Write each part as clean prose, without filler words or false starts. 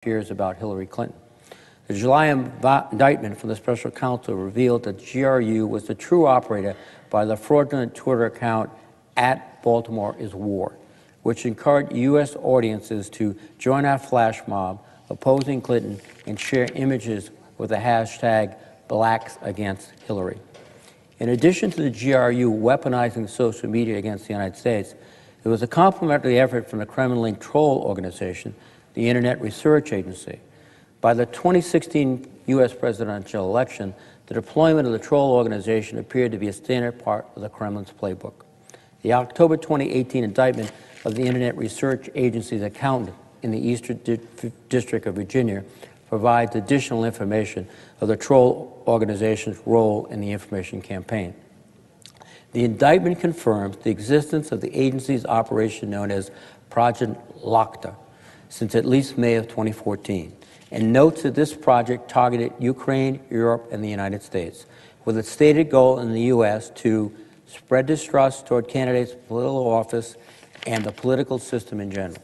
fears about Hillary Clinton. The July indictment from the special counsel revealed that GRU was the true operator by the fraudulent Twitter account @BaltimoreIsWar, which encouraged U.S. audiences to join our flash mob opposing Clinton and share images with the hashtag #BlacksAgainstHillary. In addition to the GRU weaponizing social media against the United States, there was a complementary effort from the Kremlin-linked troll organization, the Internet Research Agency. By the 2016 U.S. presidential election, the deployment of the troll organization appeared to be a standard part of the Kremlin's playbook. The October 2018 indictment of the Internet Research Agency's accountant in the Eastern District of Virginia provides additional information of the troll organization's role in the information campaign. The indictment confirms the existence of the agency's operation known as Project Lakta since at least May of 2014, and notes that this project targeted Ukraine, Europe, and the United States, with its stated goal in the U.S. to spread distrust toward candidates for political office and the political system in general.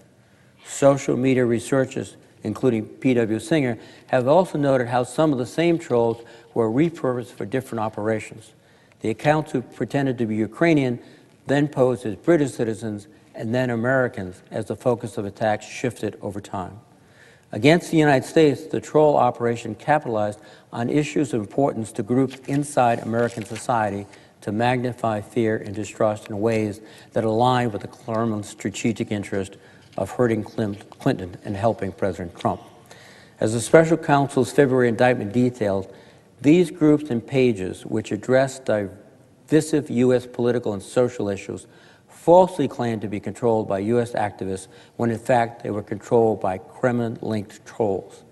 Social media researchers, including P.W. Singer, have also noted how some of the same trolls were repurposed for different operations. The accounts who pretended to be Ukrainian then posed as British citizens and then Americans as the focus of attacks shifted over time. Against the United States, the troll operation capitalized on issues of importance to groups inside American society to magnify fear and distrust in ways that align with the Kremlin's strategic interest of hurting Clinton and helping President Trump. As the special counsel's February indictment details, these groups and pages, which address divisive U.S. political and social issues, falsely claimed to be controlled by U.S. activists when in fact they were controlled by Kremlin-linked trolls.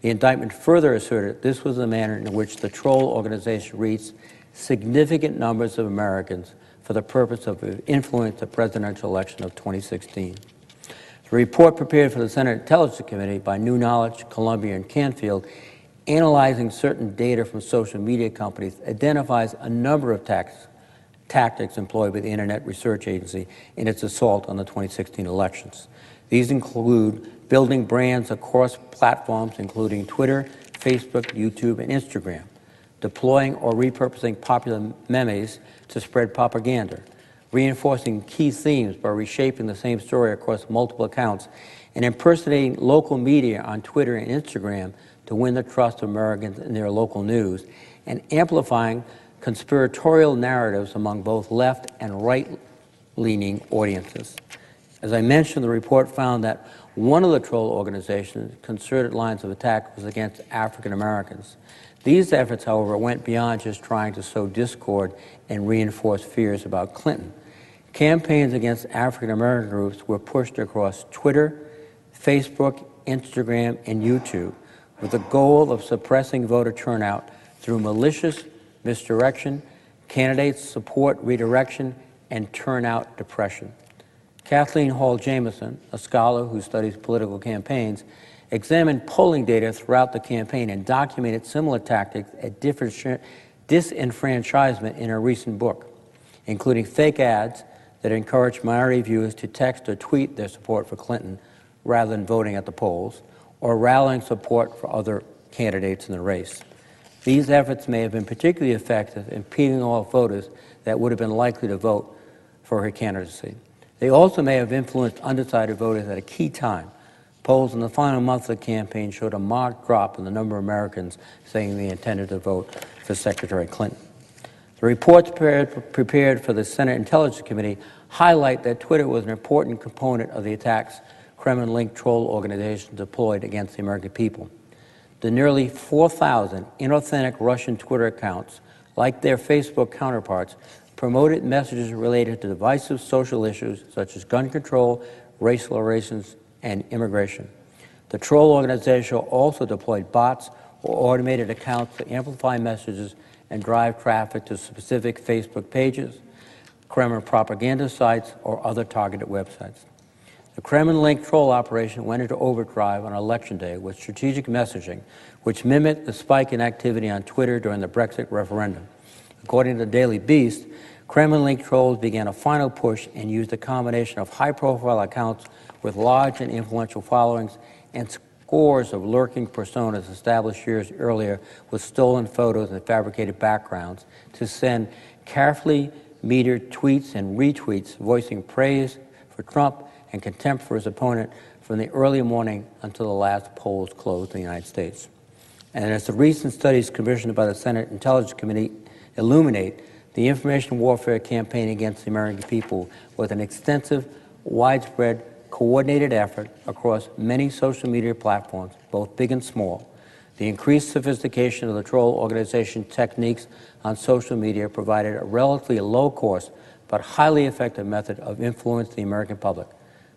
The indictment further asserted this was the manner in which the troll organization reached significant numbers of Americans for the purpose of influencing the presidential election of 2016. The report prepared for the Senate Intelligence Committee by New Knowledge, Columbia, and Canfield, analyzing certain data from social media companies, identifies a number of tactics employed by the Internet Research Agency in its assault on the 2016 elections. These include building brands across platforms including Twitter, Facebook, YouTube, and Instagram, deploying or repurposing popular memes to spread propaganda, reinforcing key themes by reshaping the same story across multiple accounts, and impersonating local media on Twitter and Instagram to win the trust of Americans in their local news, and amplifying conspiratorial narratives among both left and right-leaning audiences. As I mentioned, the report found that one of the troll organization's concerted lines of attack was against African Americans. These efforts, however, went beyond just trying to sow discord and reinforce fears about Clinton. Campaigns against African American groups were pushed across Twitter, Facebook, Instagram, and YouTube, with the goal of suppressing voter turnout through malicious misdirection, candidate support redirection, and turnout depression. Kathleen Hall Jamieson, a scholar who studies political campaigns, examined polling data throughout the campaign and documented similar tactics at disenfranchisement in her recent book, including fake ads that encouraged minority viewers to text or tweet their support for Clinton rather than voting at the polls, or rallying support for other candidates in the race. These efforts may have been particularly effective in peeling off voters that would have been likely to vote for her candidacy. They also may have influenced undecided voters at a key time. Polls in the final month of the campaign showed a marked drop in the number of Americans saying they intended to vote for Secretary Clinton. The reports prepared for the Senate Intelligence Committee highlight that Twitter was an important component of the attacks Kremlin-linked troll organizations deployed against the American people. The nearly 4,000 inauthentic Russian Twitter accounts, like their Facebook counterparts, promoted messages related to divisive social issues such as gun control, racial relations, and immigration. The troll organization also deployed bots or automated accounts to amplify messages and drive traffic to specific Facebook pages, Kremlin propaganda sites, or other targeted websites. The Kremlin-linked troll operation went into overdrive on Election Day with strategic messaging, which mimicked the spike in activity on Twitter during the Brexit referendum. According to the Daily Beast, Kremlin-linked trolls began a final push and used a combination of high-profile accounts with large and influential followings and scores of lurking personas established years earlier with stolen photos and fabricated backgrounds to send carefully metered tweets and retweets voicing praise for Trump and contempt for his opponent from the early morning until the last polls closed in the United States. And as the recent studies commissioned by the Senate Intelligence Committee illuminate, the information warfare campaign against the American people was an extensive, widespread, coordinated effort across many social media platforms, both big and small. The increased sophistication of the troll organization techniques on social media provided a relatively low-cost but highly effective method of influencing the American public.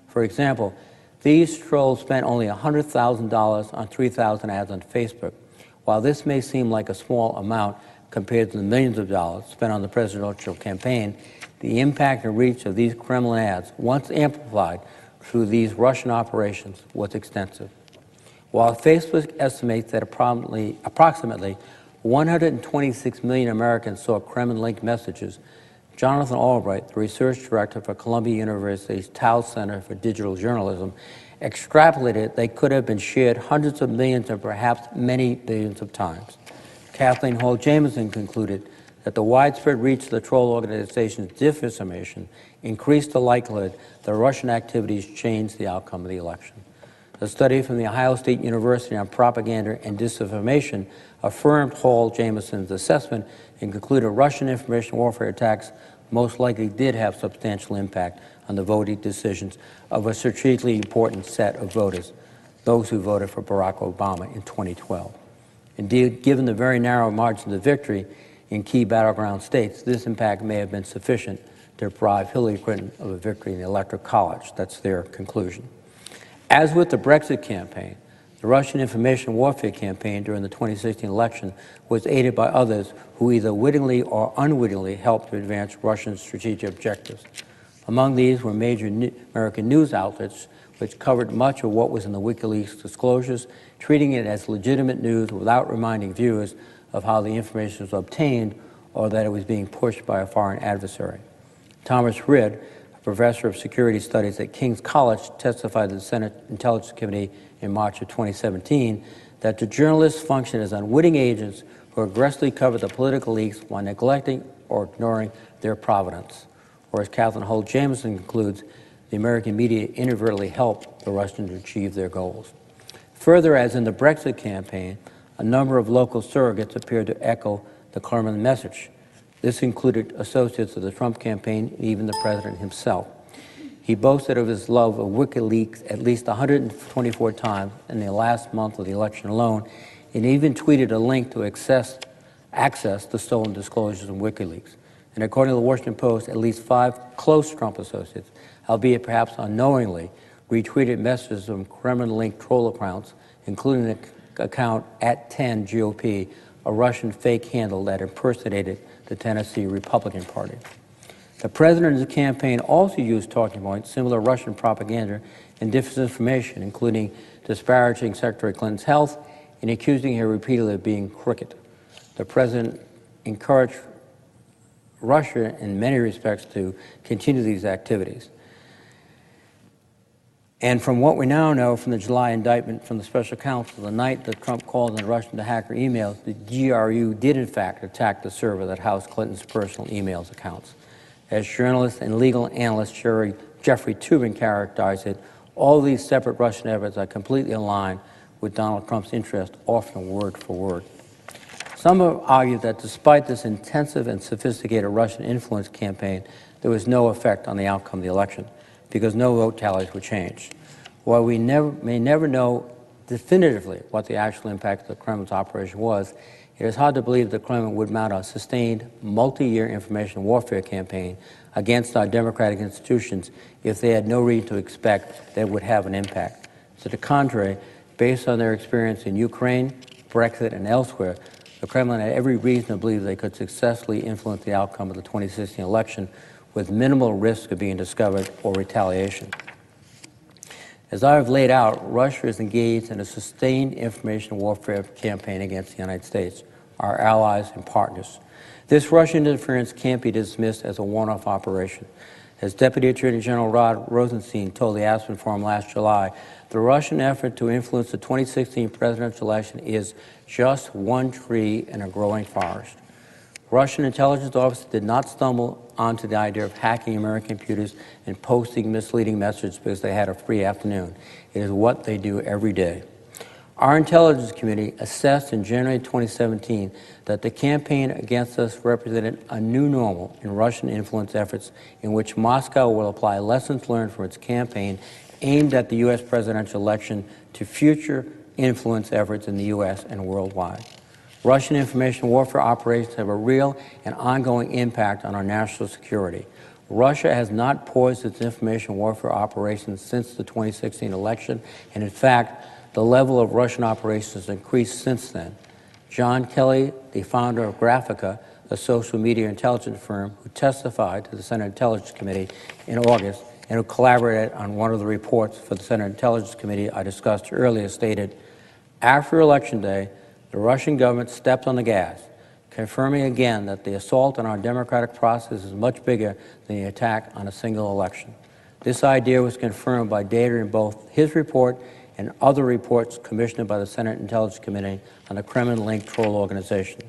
For example, these trolls spent only $100,000 on 3,000 ads on Facebook. While this may seem like a small amount compared to the millions of dollars spent on the presidential campaign, the impact and reach of these Kremlin ads, once amplified through these Russian operations, was extensive. While Facebook estimates that approximately 126 million Americans saw Kremlin-linked messages, Jonathan Albright, the research director for Columbia University's Tao Center for Digital Journalism, extrapolated they could have been shared hundreds of millions and perhaps many billions of times. Kathleen Hall Jamieson concluded that the widespread reach of the troll organization's disinformation increased the likelihood that Russian activities changed the outcome of the election. A study from the Ohio State University on propaganda and disinformation affirmed Hall Jamieson's assessment and concluded Russian information warfare attacks most likely did have substantial impact on the voting decisions of a strategically important set of voters, those who voted for Barack Obama in 2012. Indeed, given the very narrow margins of victory in key battleground states, this impact may have been sufficient to deprive Hillary Clinton of a victory in the Electoral College. That's their conclusion. As with the Brexit campaign, the Russian information warfare campaign during the 2016 election was aided by others who either wittingly or unwittingly helped to advance Russian strategic objectives. Among these were major American news outlets which covered much of what was in the WikiLeaks disclosures, treating it as legitimate news without reminding viewers of how the information was obtained or that it was being pushed by a foreign adversary. Thomas Rhode, a professor of security studies at King's College, testified to the Senate Intelligence Committee in March of 2017 that the journalists function as unwitting agents who aggressively cover the political leaks while neglecting or ignoring their provenance. Or as Kathleen Holt Jamieson concludes, the American media inadvertently helped the Russians achieve their goals. Further, as in the Brexit campaign, a number of local surrogates appeared to echo the Kremlin message. This included associates of the Trump campaign and even the president himself. He boasted of his love of WikiLeaks at least 124 times in the last month of the election alone, and even tweeted a link to access the stolen disclosures in WikiLeaks. And according to the Washington Post, at least 5 close Trump associates, albeit perhaps unknowingly, retweeted messages from Kremlin-linked troll accounts, including the account @10GOP, a Russian fake handle that impersonated the Tennessee Republican Party. The president and his campaign also used talking points similar to Russian propaganda and disinformation, including disparaging Secretary Clinton's health and accusing her repeatedly of being crooked. The president encouraged Russia, in many respects, to continue these activities. And from what we now know from the July indictment from the special counsel, the night that Trump called on the Russians to hack her emails, the GRU did in fact attack the server that housed Clinton's personal emails accounts. As journalist and legal analyst Jeffrey Toobin characterized it, all these separate Russian efforts are completely aligned with Donald Trump's interest, often word for word. Some have argued that despite this intensive and sophisticated Russian influence campaign, there was no effect on the outcome of the election, because no vote tallies were changed. While we may never know definitively what the actual impact of the Kremlin's operation was, it is hard to believe the Kremlin would mount a sustained, multi-year information warfare campaign against our democratic institutions if they had no reason to expect that it would have an impact. To the contrary, based on their experience in Ukraine, Brexit, and elsewhere, the Kremlin had every reason to believe they could successfully influence the outcome of the 2016 election with minimal risk of being discovered or retaliation. As I have laid out, Russia is engaged in a sustained information warfare campaign against the United States, our allies and partners. This Russian interference can't be dismissed as a one-off operation. As Deputy Attorney General Rod Rosenstein told the Aspen Forum last July, the Russian effort to influence the 2016 presidential election is just one tree in a growing forest. Russian intelligence officers did not stumble onto the idea of hacking American computers and posting misleading messages because they had a free afternoon. It is what they do every day. Our intelligence community assessed in January 2017 that the campaign against us represented a new normal in Russian influence efforts in which Moscow will apply lessons learned from its campaign aimed at the U.S. presidential election to future influence efforts in the U.S. and worldwide. Russian information warfare operations have a real and ongoing impact on our national security. Russia has not paused its information warfare operations since the 2016 election, and in fact, the level of Russian operations has increased since then. John Kelly, the founder of Graphica, a social media intelligence firm who testified to the Senate Intelligence Committee in August and who collaborated on one of the reports for the Senate Intelligence Committee I discussed earlier, stated, after Election Day, the Russian government stepped on the gas, confirming again that the assault on our democratic process is much bigger than the attack on a single election. This idea was confirmed by data in both his report and other reports commissioned by the Senate Intelligence Committee on the Kremlin-linked troll organization.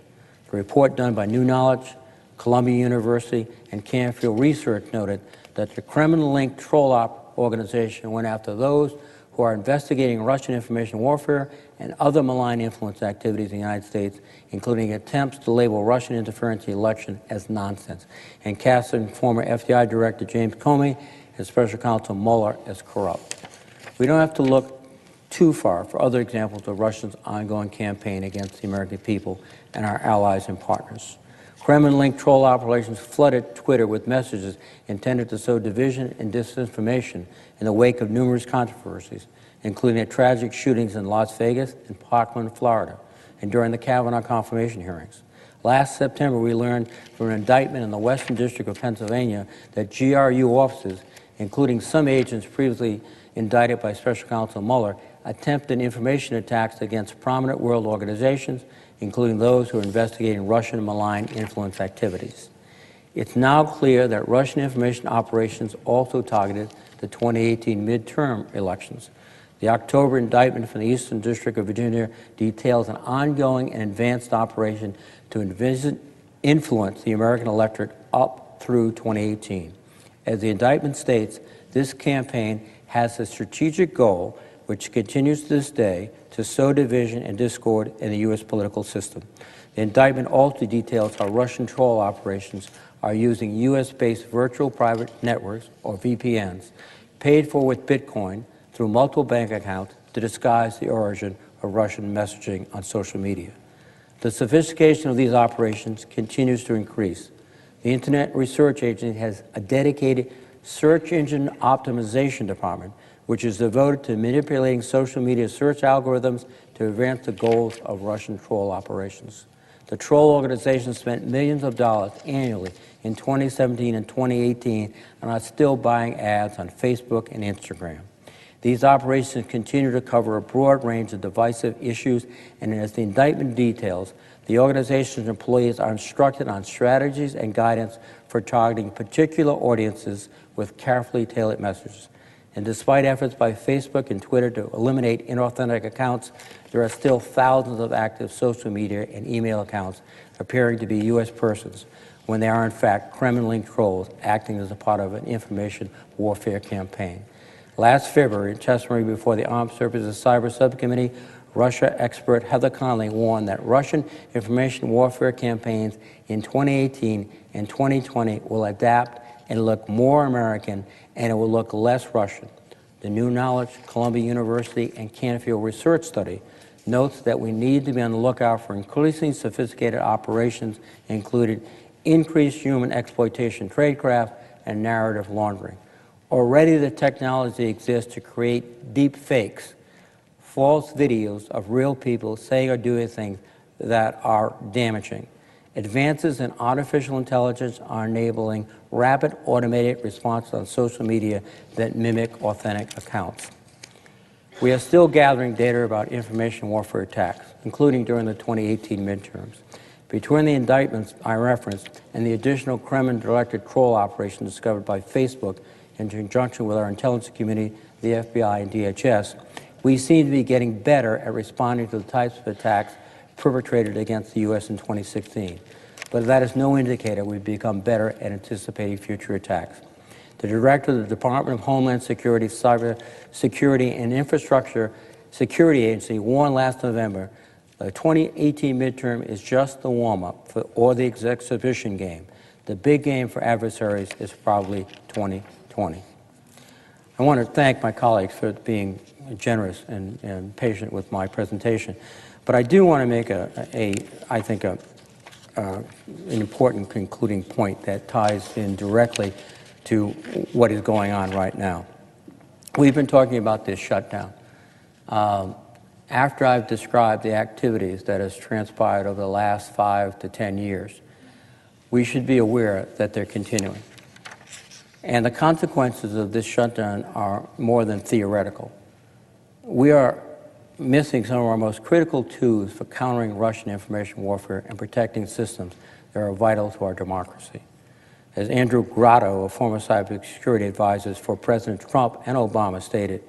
The report done by New Knowledge, Columbia University, and Canfield Research noted that the Kremlin-linked troll organization went after those who are investigating Russian information warfare and other malign influence activities in the United States, including attempts to label Russian interference in the election as nonsense, and casting former FBI Director James Comey and Special Counsel Mueller as corrupt. We don't have to look too far for other examples of Russia's ongoing campaign against the American people and our allies and partners. Kremlin-linked troll operations flooded Twitter with messages intended to sow division and disinformation in the wake of numerous controversies, including the tragic shootings in Las Vegas and Parkland, Florida, and during the Kavanaugh confirmation hearings. Last September, we learned from an indictment in the Western District of Pennsylvania that GRU officers, including some agents previously indicted by Special Counsel Mueller, attempted information attacks against prominent world organizations, including those who are investigating Russian malign influence activities. It's now clear that Russian information operations also targeted the 2018 midterm elections. The October indictment from the Eastern District of Virginia details an ongoing and advanced operation to influence the American electorate up through 2018. As the indictment states, this campaign has a strategic goal, which continues to this day, to sow division and discord in the U.S. political system. The indictment also details how Russian troll operations are using U.S.-based virtual private networks, or VPNs, paid for with Bitcoin through multiple bank accounts to disguise the origin of Russian messaging on social media. The sophistication of these operations continues to increase. The Internet Research Agency has a dedicated search engine optimization department, which is devoted to manipulating social media search algorithms to advance the goals of Russian troll operations. The troll organization spent millions of dollars annually in 2017 and 2018 and are still buying ads on Facebook and Instagram. These operations continue to cover a broad range of divisive issues, and as the indictment details, the organization's employees are instructed on strategies and guidance for targeting particular audiences with carefully tailored messages. And despite efforts by Facebook and Twitter to eliminate inauthentic accounts, there are still thousands of active social media and email accounts appearing to be U.S. persons when they are in fact Kremlin trolls acting as a part of an information warfare campaign. Last February, in testimony before the Armed Services Cyber Subcommittee, Russia expert Heather Conley warned that Russian information warfare campaigns in 2018 and 2020 will adapt and look more American, and it will look less Russian. The New Knowledge, Columbia University, and Canfield Research study notes that we need to be on the lookout for increasingly sophisticated operations, including increased human exploitation tradecraft and narrative laundering. Already the technology exists to create deep fakes, false videos of real people saying or doing things that are damaging. Advances in artificial intelligence are enabling rapid automated responses on social media that mimic authentic accounts. We are still gathering data about information warfare attacks, including during the 2018 midterms. Between the indictments I referenced and the additional Kremlin-directed troll operation discovered by Facebook in conjunction with our intelligence community, the FBI, and DHS, we seem to be getting better at responding to the types of attacks perpetrated against the U.S. in 2016. But that is no indicator we've become better at anticipating future attacks. The director of the Department of Homeland Security, Cyber Security and Infrastructure Security Agency warned last November the 2018 midterm is just the warm-up or the exhibition game. The big game for adversaries is probably 2020. I want to thank my colleagues for being generous and patient with my presentation. But I do want to make I think, an important concluding point that ties in directly to what is going on right now. We've been talking about this shutdown. After I've described the activities that has transpired over the last 5 to 10 years, we should be aware that they're continuing. And the consequences of this shutdown are more than theoretical. We are missing some of our most critical tools for countering Russian information warfare and protecting systems that are vital to our democracy. As Andrew Grotto, a former cybersecurity advisor for President Trump and Obama, stated,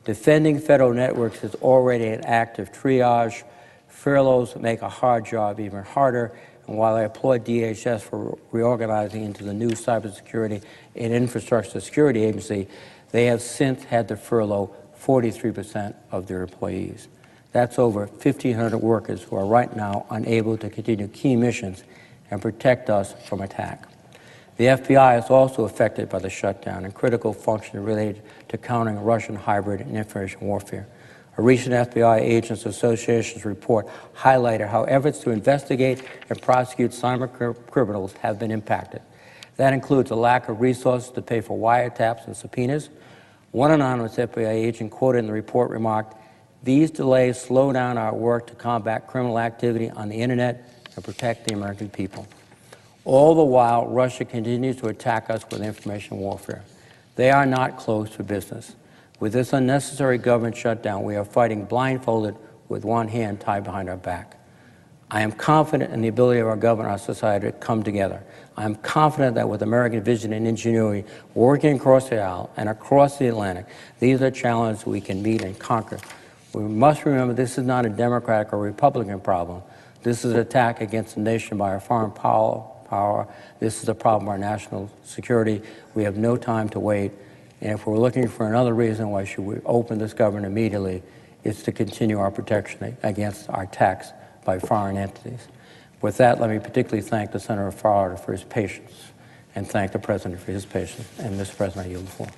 defending federal networks is already an act of triage. Furloughs make a hard job even harder. And while I applaud DHS for reorganizing into the new Cybersecurity and Infrastructure Security Agency, they have since had to furlough 43% of their employees. That's over 1,500 workers who are right now unable to continue key missions and protect us from attack. The FBI is also affected by the shutdown and critical functions related to countering Russian hybrid and information warfare. A recent FBI Agents Association's report highlighted how efforts to investigate and prosecute cyber criminals have been impacted. That includes a lack of resources to pay for wiretaps and subpoenas. One anonymous FBI agent quoted in the report remarked, "These delays slow down our work to combat criminal activity on the internet and protect the American people." All the while, Russia continues to attack us with information warfare. They are not closed for business. With this unnecessary government shutdown, we are fighting blindfolded with one hand tied behind our back. I am confident in the ability of our government and our society to come together. I am confident that with American vision and ingenuity working across the aisle and across the Atlantic, these are challenges we can meet and conquer. We must remember this is not a Democratic or Republican problem. This is an attack against the nation by our foreign power. This is a problem of our national security. We have no time to wait. And if we're looking for another reason why should we open this government immediately, it's to continue our protection against our attacks by foreign entities. With that, let me particularly thank the Senator of Florida for his patience and thank the President for his patience. And Mr. President, I yield the floor.